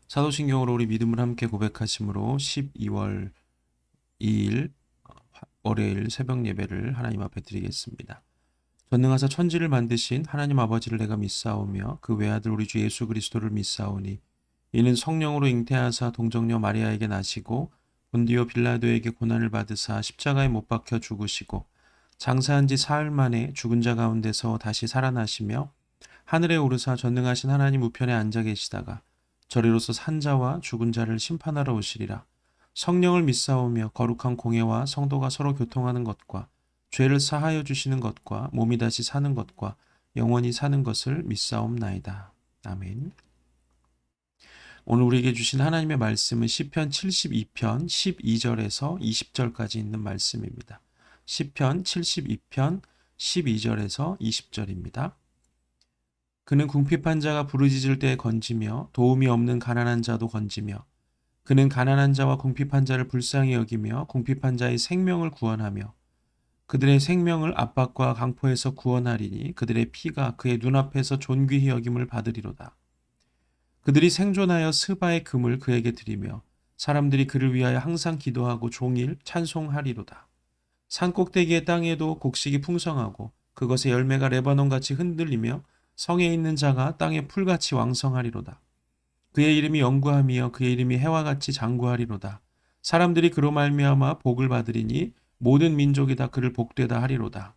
사도신경으로 우리 믿음을 함께 고백하심으로 12월 2일 월요일 새벽 예배를 하나님 앞에 드리겠습니다. 전능하사 천지를 만드신 하나님 아버지를 내가 믿사오며 그 외아들 우리 주 예수 그리스도를 믿사오니 이는 성령으로 잉태하사 동정녀 마리아에게 나시고 본디오 빌라도에게 고난을 받으사 십자가에 못 박혀 죽으시고 장사한 지 사흘 만에 죽은 자 가운데서 다시 살아나시며 하늘에 오르사 전능하신 하나님 우편에 앉아 계시다가 저리로서 산 자와 죽은 자를 심판하러 오시리라. 성령을 믿사오며 거룩한 공예와 성도가 서로 교통하는 것과 죄를 사하여 주시는 것과 몸이 다시 사는 것과 영원히 사는 것을 믿사옵나이다. 아멘. 오늘 우리에게 주신 하나님의 말씀은 시편 72편 12절에서 20절까지 있는 말씀입니다. 시편 72편 12절에서 20절입니다. 그는 궁핍한 자가 부르짖을 때 건지며 도움이 없는 가난한 자도 건지며 그는 가난한 자와 궁핍한 자를 불쌍히 여기며 궁핍한 자의 생명을 구원하며 그들의 생명을 압박과 강포에서 구원하리니 그들의 피가 그의 눈앞에서 존귀히 여김을 받으리로다. 그들이 생존하여 스바의 금을 그에게 드리며 사람들이 그를 위하여 항상 기도하고 종일 찬송하리로다. 산꼭대기의 땅에도 곡식이 풍성하고 그것의 열매가 레바논같이 흔들리며 성에 있는 자가 땅에 풀같이 왕성하리로다. 그의 이름이 영구함이여 그의 이름이 해와 같이 장구하리로다. 사람들이 그로 말미암아 복을 받으리니 모든 민족이 다 그를 복되다 하리로다.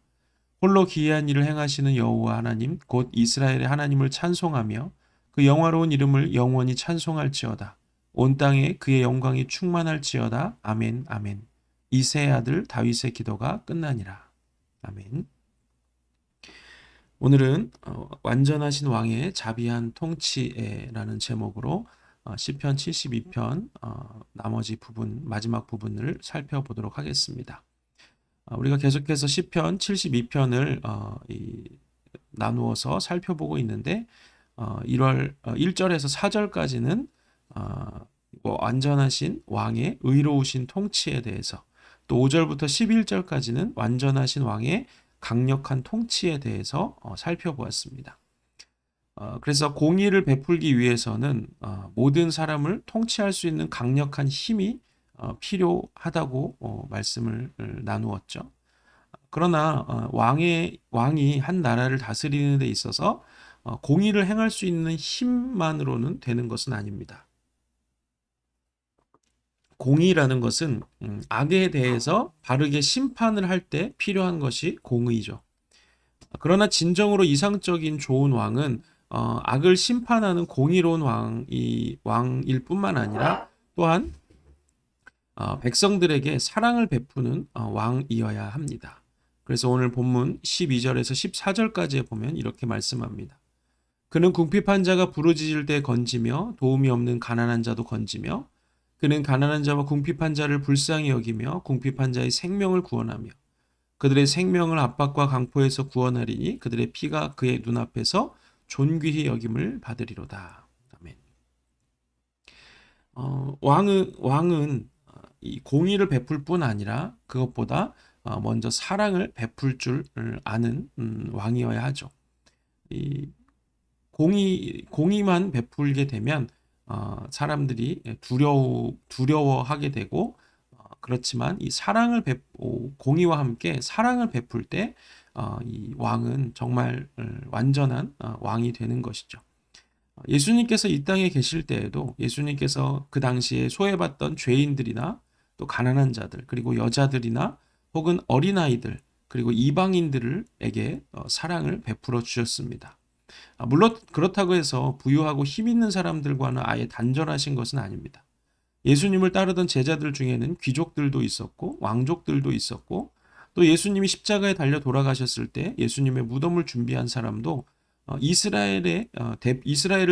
홀로 기이한 일을 행하시는 여호와 하나님 곧 이스라엘의 하나님을 찬송하며 그 영화로운 이름을 영원히 찬송할지어다. 온 땅에 그의 영광이 충만할지어다. 아멘 아멘. 이새의 아들 다윗의 기도가 끝나니라. 아멘. 오늘은 완전하신 왕의 자비한 통치에라는 제목으로 시편 72편 나머지 부분 마지막 부분을 살펴보도록 하겠습니다. 우리가 계속해서 시편 72편을 나누어서 살펴보고 있는데 1절에서 4절까지는 완전하신 왕의 의로우신 통치에 대해서, 또 5절부터 11절까지는 완전하신 왕의 강력한 통치에 대해서 살펴보았습니다. 그래서 공의를 베풀기 위해서는 모든 사람을 통치할 수 있는 강력한 힘이 필요하다고 말씀을 나누었죠. 그러나 왕이 한 나라를 다스리는 데 있어서 공의를 행할 수 있는 힘만으로는 되는 것은 아닙니다. 공의라는 것은 악에 대해서 바르게 심판을 할 때 필요한 것이 공의죠. 그러나 진정으로 이상적인 좋은 왕은 악을 심판하는 공의로운 왕일 뿐만 아니라 또한 백성들에게 사랑을 베푸는 왕이어야 합니다. 그래서 오늘 본문 12절에서 14절까지에 보면 이렇게 말씀합니다. 그는 궁핍한 자가 부르짖을 때 건지며 도움이 없는 가난한 자도 건지며 그는 가난한 자와 궁핍한 자를 불쌍히 여기며 궁핍한 자의 생명을 구원하며 그들의 생명을 압박과 강포에서 구원하리니 그들의 피가 그의 눈앞에서 존귀히 여김을 받으리로다. 아멘. 왕은 이 공의를 베풀 뿐 아니라 그것보다 먼저 사랑을 베풀 줄 아는 왕이어야 하죠. 이 공의만 베풀게 되면 사람들이 두려워하게 되고, 그렇지만 이 공의와 함께 사랑을 베풀 때 이 왕은 정말 완전한 왕이 되는 것이죠. 예수님께서 이 땅에 계실 때에도 예수님께서 그 당시에 소외받던 죄인들이나 또 가난한 자들, 그리고 여자들이나 혹은 어린아이들, 그리고 이방인들에게 사랑을 베풀어 주셨습니다. 물론 그렇다고 해서 부유하고 힘 있는 사람들과는 아예 단절하신 것은 아닙니다. 예수님을 따르던 제자들 중에는 귀족들도 있었고 왕족들도 있었고, 또 예수님이 십자가에 달려 돌아가셨을 때 예수님의 무덤을 준비한 사람도 이스라엘을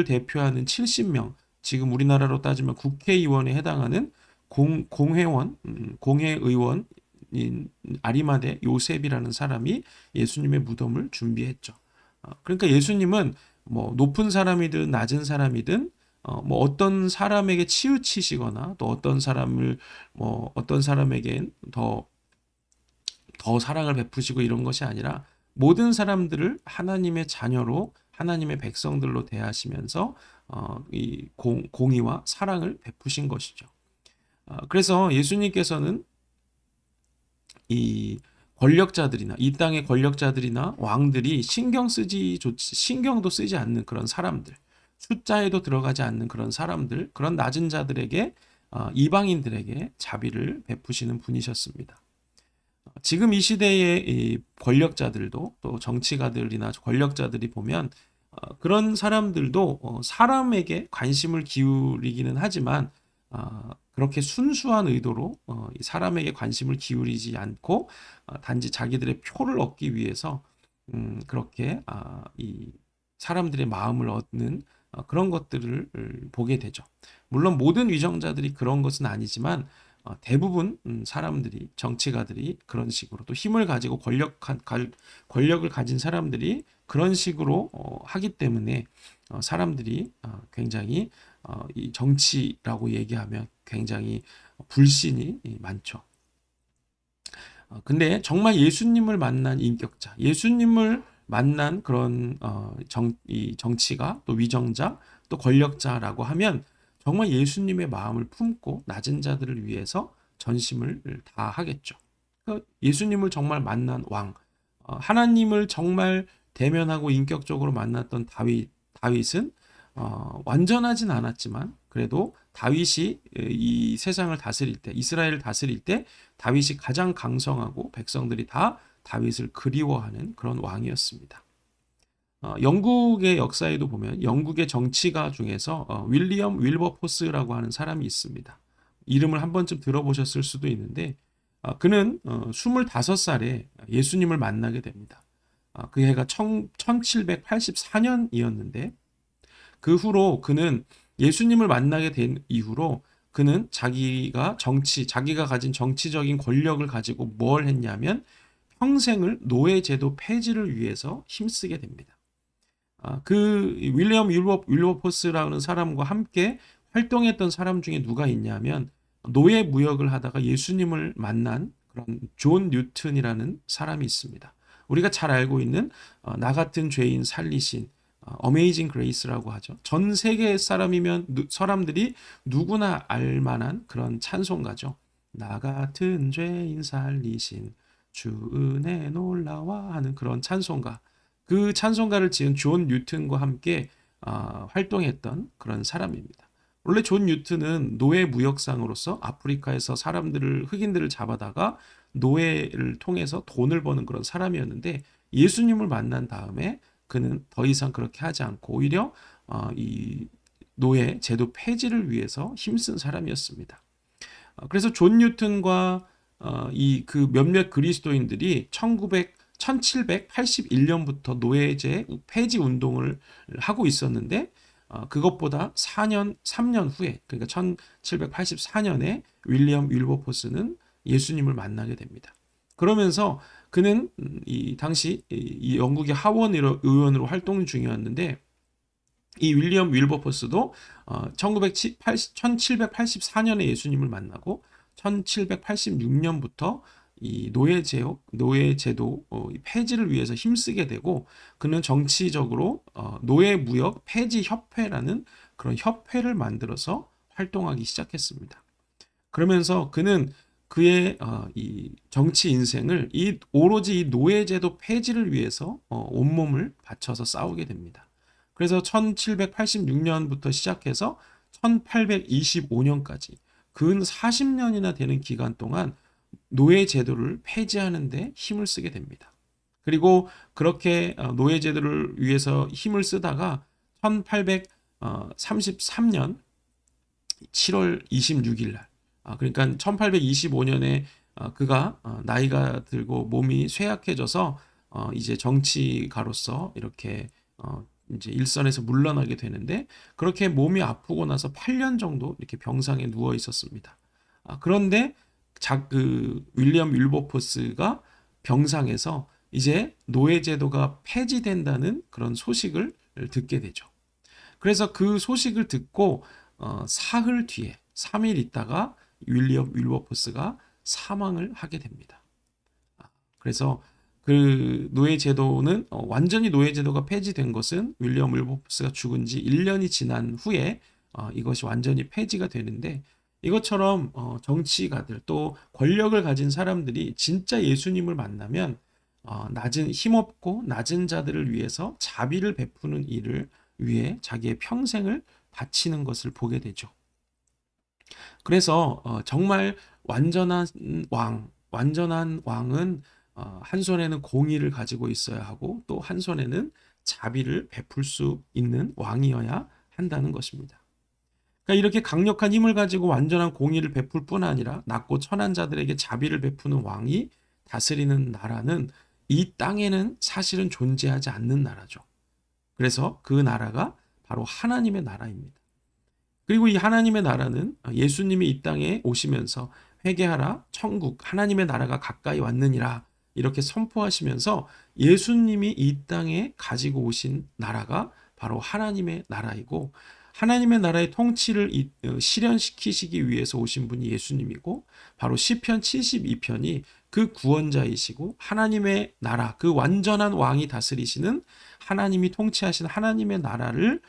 대표하는 70명, 지금 우리나라로 따지면 국회의원에 해당하는 공회의원인 아리마대 요셉이라는 사람이 예수님의 무덤을 준비했죠. 그러니까 예수님은 뭐 높은 사람이든 낮은 사람이든 뭐 어떤 사람에게 치우치시거나 또 어떤 사람에겐 더 사랑을 베푸시고 이런 것이 아니라 모든 사람들을 하나님의 자녀로, 하나님의 백성들로 대하시면서 이 공의와 사랑을 베푸신 것이죠. 그래서 예수님께서는 이 권력자들이나 이 땅의 권력자들이나 왕들이 신경도 쓰지 않는 그런 사람들, 숫자에도 들어가지 않는 그런 사람들, 그런 낮은 자들에게 이방인들에게 자비를 베푸시는 분이셨습니다. 지금 이 시대의 이 권력자들도 또 정치가들이나 권력자들이 보면 그런 사람들도 사람에게 관심을 기울이기는 하지만 그렇게 순수한 의도로 이 사람에게 관심을 기울이지 않고 단지 자기들의 표를 얻기 위해서 그렇게 이 사람들의 마음을 얻는 그런 것들을 보게 되죠. 물론 모든 위정자들이 그런 것은 아니지만 대부분 사람들이 정치가들이 그런 식으로 또 힘을 가지고 권력을 가진 사람들이 그런 식으로 하기 때문에 사람들이 굉장히 이 정치라고 얘기하면 굉장히 불신이 많죠. 근데 정말 예수님을 만난 인격자, 예수님을 만난 그런 이 정치가 또 위정자 또 권력자라고 하면 정말 예수님의 마음을 품고 낮은 자들을 위해서 전심을 다하겠죠. 예수님을 정말 만난 왕, 하나님을 정말 대면하고 인격적으로 만났던 다윗은 완전하진 않았지만 그래도 다윗이 이 세상을 다스릴 때, 이스라엘을 다스릴 때 다윗이 가장 강성하고 백성들이 다 다윗을 그리워하는 그런 왕이었습니다. 영국의 역사에도 보면 영국의 정치가 중에서 윌리엄 윌버포스라고 하는 사람이 있습니다. 이름을 한 번쯤 들어보셨을 수도 있는데 그는 25살에 예수님을 만나게 됩니다. 그 해가 1784년이었는데 그 후로 그는 예수님을 만나게 된 이후로 그는 자기가 가진 정치적인 권력을 가지고 뭘 했냐면 평생을 노예제도 폐지를 위해서 힘쓰게 됩니다. 그 윌리엄 윌버포스라는 사람과 함께 활동했던 사람 중에 누가 있냐면 노예 무역을 하다가 예수님을 만난 그런 존 뉴튼이라는 사람이 있습니다. 우리가 잘 알고 있는 나 같은 죄인 살리신 어메이징 그레이스라고 하죠. 전 세계 사람들이 누구나 알만한 그런 찬송가죠. 나 같은 죄인 살리신 주 은혜 놀라와 하는 그런 찬송가. 그 찬송가를 지은 존 뉴튼과 함께 활동했던 그런 사람입니다. 원래 존 뉴튼은 노예 무역상으로서 아프리카에서 흑인들을 잡아다가 노예를 통해서 돈을 버는 그런 사람이었는데 예수님을 만난 다음에 그는 더 이상 그렇게 하지 않고 오히려 이 노예 제도 폐지를 위해서 힘쓴 사람이었습니다. 그래서 존 뉴튼과 이 그 몇몇 그리스도인들이 1781년부터 노예제 폐지 운동을 하고 있었는데 그것보다 3년 후에 그러니까 1784년에 윌리엄 윌버포스는 예수님을 만나게 됩니다. 그러면서 그는 이 당시 이 영국의 하원 의원으로 활동 중이었는데 이 윌리엄 윌버포스도 1784년에 예수님을 만나고 1786년부터 이 노예제도 폐지를 위해서 힘쓰게 되고 그는 정치적으로 노예무역 폐지 협회라는 그런 협회를 만들어서 활동하기 시작했습니다. 그러면서 그는 그의 이 정치 인생을 오로지 이 노예제도 폐지를 위해서 온몸을 바쳐서 싸우게 됩니다. 그래서 1786년부터 시작해서 1825년까지 근 40년이나 되는 기간 동안 노예제도를 폐지하는 데 힘을 쓰게 됩니다. 그리고 그렇게 노예제도를 위해서 힘을 쓰다가 1833년 7월 26일 날 그러니까 1825년에 그가 나이가 들고 몸이 쇠약해져서 이제 정치가로서 이렇게 이제 일선에서 물러나게 되는데 그렇게 몸이 아프고 나서 8년 정도 이렇게 병상에 누워 있었습니다. 그런데 그 윌리엄 윌버포스가 병상에서 이제 노예제도가 폐지된다는 그런 소식을 듣게 되죠. 그래서 그 소식을 듣고 사흘 뒤에 3일 있다가 윌리엄 윌버포스가 사망을 하게 됩니다. 그래서 그 노예 제도는 완전히 노예 제도가 폐지된 것은 윌리엄 윌버포스가 죽은 지 1년이 지난 후에 이것이 완전히 폐지가 되는데, 이것처럼 정치가들 또 권력을 가진 사람들이 진짜 예수님을 만나면 낮은 힘없고 낮은 자들을 위해서 자비를 베푸는 일을 위해 자기의 평생을 바치는 것을 보게 되죠. 그래서 정말 완전한 왕은 한 손에는 공의를 가지고 있어야 하고 또 한 손에는 자비를 베풀 수 있는 왕이어야 한다는 것입니다. 그러니까 이렇게 강력한 힘을 가지고 완전한 공의를 베풀 뿐 아니라 낮고 천한 자들에게 자비를 베푸는 왕이 다스리는 나라는 이 땅에는 사실은 존재하지 않는 나라죠. 그래서 그 나라가 바로 하나님의 나라입니다. 그리고 이 하나님의 나라는 예수님이 이 땅에 오시면서 회개하라, 천국, 하나님의 나라가 가까이 왔느니라 이렇게 선포하시면서 예수님이 이 땅에 가지고 오신 나라가 바로 하나님의 나라이고, 하나님의 나라의 통치를 실현시키시기 위해서 오신 분이 예수님이고, 바로 시편 72편이 그 구원자이시고 하나님의 나라, 그 완전한 왕이 다스리시는 하나님이 통치하신 하나님의 나라를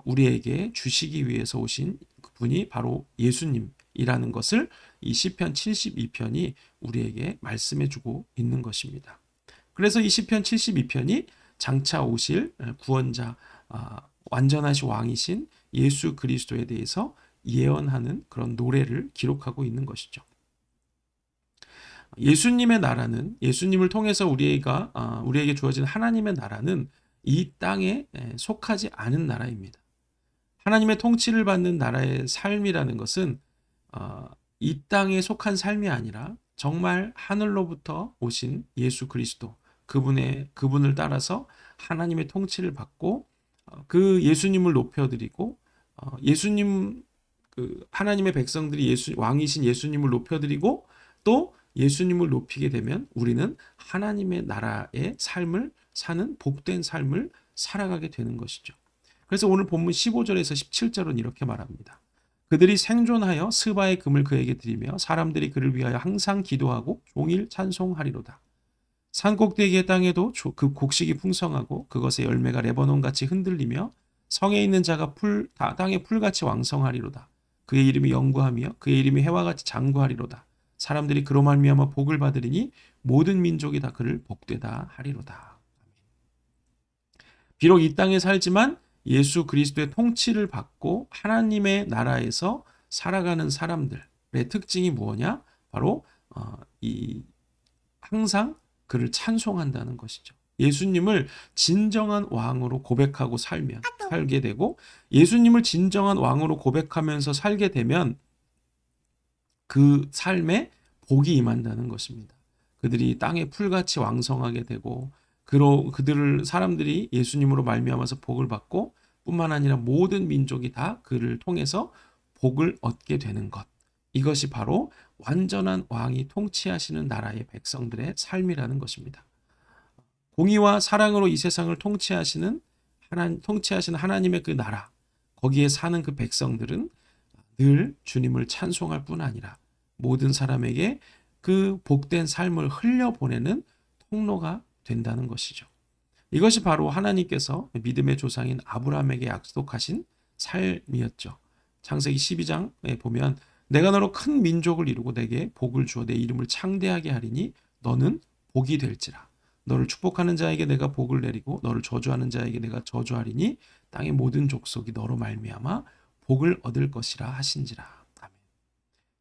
우리에게 주시기 위해서 오신 분이 바로 예수님이라는 것을 이 시편 72편이 우리에게 말씀해 주고 있는 것입니다. 그래서 이 시편 72편이 장차 오실 구원자, 완전하신 왕이신 예수 그리스도에 대해서 예언하는 그런 노래를 기록하고 있는 것이죠. 예수님의 나라는, 예수님을 통해서 우리에게 주어진 하나님의 나라는 이 땅에 속하지 않은 나라입니다. 하나님의 통치를 받는 나라의 삶이라는 것은 이 땅에 속한 삶이 아니라 정말 하늘로부터 오신 예수 그리스도, 그분을 따라서 하나님의 통치를 받고 그 예수님을 높여드리고 하나님의 백성들이 왕이신 예수님을 높여드리고 또 예수님을 높이게 되면 우리는 하나님의 나라의 삶을 사는 복된 삶을 살아가게 되는 것이죠. 그래서 오늘 본문 15절에서 17절은 이렇게 말합니다. 그들이 생존하여 스바의 금을 그에게 드리며 사람들이 그를 위하여 항상 기도하고 종일 찬송하리로다. 산꼭대기의 땅에도 그 곡식이 풍성하고 그것의 열매가 레바논같이 흔들리며 성에 있는 자가 땅의 풀같이 왕성하리로다. 그의 이름이 영구하며 그의 이름이 해와같이 장구하리로다. 사람들이 그로 말미암아 복을 받으리니 모든 민족이 다 그를 복되다 하리로다. 비록 이 땅에 살지만 예수 그리스도의 통치를 받고 하나님의 나라에서 살아가는 사람들의 특징이 무엇이냐? 바로 항상 그를 찬송한다는 것이죠. 예수님을 진정한 왕으로 고백하고 살게 되고, 예수님을 진정한 왕으로 고백하면서 살게 되면 그 삶에 복이 임한다는 것입니다. 그들이 땅에 풀같이 왕성하게 되고 사람들이 예수님으로 말미암아서 복을 받고 뿐만 아니라 모든 민족이 다 그를 통해서 복을 얻게 되는 것. 이것이 바로 완전한 왕이 통치하시는 나라의 백성들의 삶이라는 것입니다. 공의와 사랑으로 이 세상을 통치하시는 하나님의 그 나라, 거기에 사는 그 백성들은 늘 주님을 찬송할 뿐 아니라 모든 사람에게 그 복된 삶을 흘려보내는 통로가 된다는 것이죠. 이것이 바로 하나님께서 믿음의 조상인 아브라함에게 약속하신 삶이었죠. 창세기 12장에 보면 내가 너로 큰 민족을 이루고 내게 복을 주어 내 이름을 창대하게 하리니 너는 복이 될지라. 너를 축복하는 자에게 내가 복을 내리고 너를 저주하는 자에게 내가 저주하리니 땅의 모든 족속이 너로 말미암아 복을 얻을 것이라 하신지라. 아멘.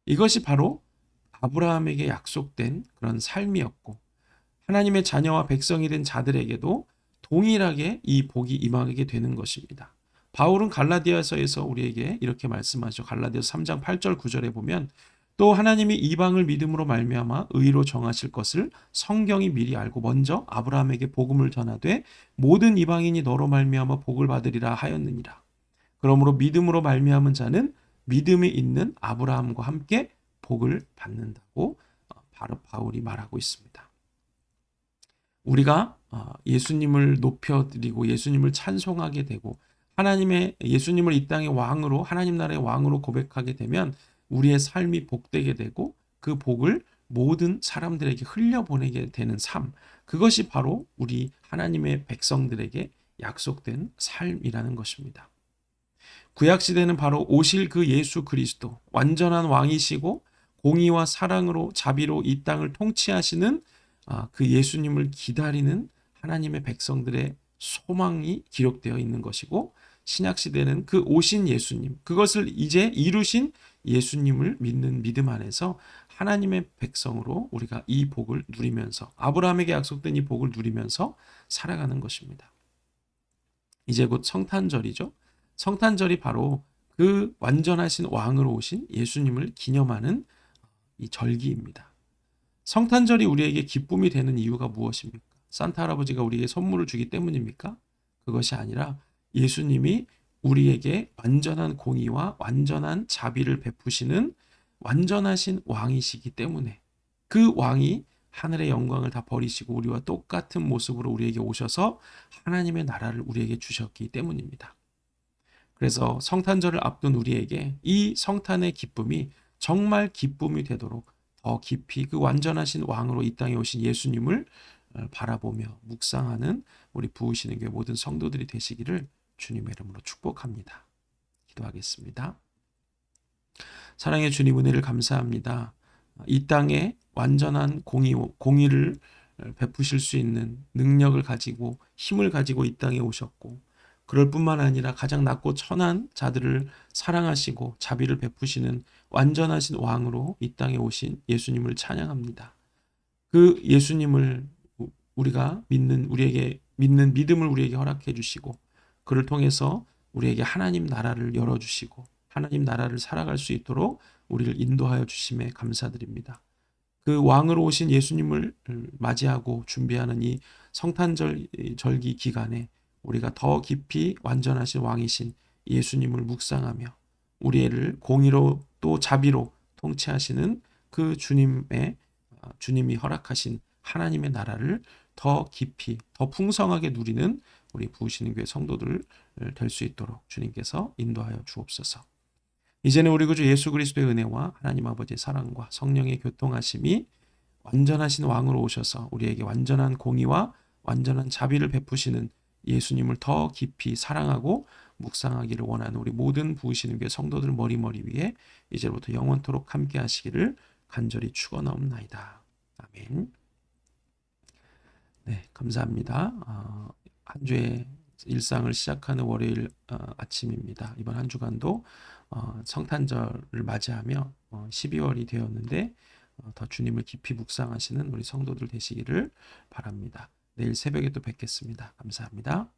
이것이 바로 아브라함에게 약속된 그런 삶이었고, 하나님의 자녀와 백성이 된 자들에게도 동일하게 이 복이 임하게 되는 것입니다. 바울은 갈라디아서에서 우리에게 이렇게 말씀하죠. 갈라디아서 3장 8절 9절에 보면 또 하나님이 이방을 믿음으로 말미암아 의로 정하실 것을 성경이 미리 알고 먼저 아브라함에게 복음을 전하되 모든 이방인이 너로 말미암아 복을 받으리라 하였느니라. 그러므로 믿음으로 말미암은 자는 믿음이 있는 아브라함과 함께 복을 받는다고 바로 바울이 말하고 있습니다. 우리가 예수님을 높여드리고 예수님을 찬송하게 되고 예수님을 이 땅의 왕으로, 하나님 나라의 왕으로 고백하게 되면 우리의 삶이 복되게 되고 그 복을 모든 사람들에게 흘려보내게 되는 삶, 그것이 바로 우리 하나님의 백성들에게 약속된 삶이라는 것입니다. 구약시대는 바로 오실 그 예수 그리스도, 완전한 왕이시고 공의와 사랑으로 자비로 이 땅을 통치하시는 그 예수님을 기다리는 하나님의 백성들의 소망이 기록되어 있는 것이고, 신약시대는 그 오신 예수님, 그것을 이제 이루신 예수님을 믿는 믿음 안에서 하나님의 백성으로 우리가 이 복을 누리면서, 아브라함에게 약속된 이 복을 누리면서 살아가는 것입니다. 이제 곧 성탄절이죠. 성탄절이 바로 그 완전하신 왕으로 오신 예수님을 기념하는 이 절기입니다. 성탄절이 우리에게 기쁨이 되는 이유가 무엇입니까? 산타 할아버지가 우리에게 선물을 주기 때문입니까? 그것이 아니라 예수님이 우리에게 완전한 공의와 완전한 자비를 베푸시는 완전하신 왕이시기 때문에, 그 왕이 하늘의 영광을 다 버리시고 우리와 똑같은 모습으로 우리에게 오셔서 하나님의 나라를 우리에게 주셨기 때문입니다. 그래서 성탄절을 앞둔 우리에게 이 성탄의 기쁨이 정말 기쁨이 되도록 더 깊이 그 완전하신 왕으로 이 땅에 오신 예수님을 바라보며 묵상하는 우리 부으시는 교회 모든 성도들이 되시기를 주님의 이름으로 축복합니다. 기도하겠습니다. 사랑의 주님, 은혜를 감사합니다. 이 땅에 완전한 공의를 베푸실 수 있는 능력을 가지고 힘을 가지고 이 땅에 오셨고, 그럴 뿐만 아니라 가장 낮고 천한 자들을 사랑하시고 자비를 베푸시는 완전하신 왕으로 이 땅에 오신 예수님을 찬양합니다. 그 예수님을 우리에게 믿는 믿음을 우리에게 허락해 주시고, 그를 통해서 우리에게 하나님 나라를 열어주시고 하나님 나라를 살아갈 수 있도록 우리를 인도하여 주심에 감사드립니다. 그 왕으로 오신 예수님을 맞이하고 준비하는 이 성탄절 절기 기간에 우리가 더 깊이 완전하신 왕이신 예수님을 묵상하며 우리를 공의로 또 자비로 통치하시는 그 주님이 허락하신 하나님의 나라를 더 깊이 더 풍성하게 누리는 우리 부으시는 교회 성도들 될 수 있도록 주님께서 인도하여 주옵소서. 이제는 우리 구주 예수 그리스도의 은혜와 하나님 아버지의 사랑과 성령의 교통하심이 완전하신 왕으로 오셔서 우리에게 완전한 공의와 완전한 자비를 베푸시는 예수님을 더 깊이 사랑하고 묵상하기를 원하는 우리 모든 부으시는 교회 성도들 머리 위에 이제부터 영원토록 함께 하시기를 간절히 축원하옵나이다. 아멘. 네, 감사합니다. 한 주의 일상을 시작하는 월요일 아침입니다. 이번 한 주간도 성탄절을 맞이하며 12월이 되었는데 더 주님을 깊이 묵상하시는 우리 성도들 되시기를 바랍니다. 내일 새벽에 또 뵙겠습니다. 감사합니다.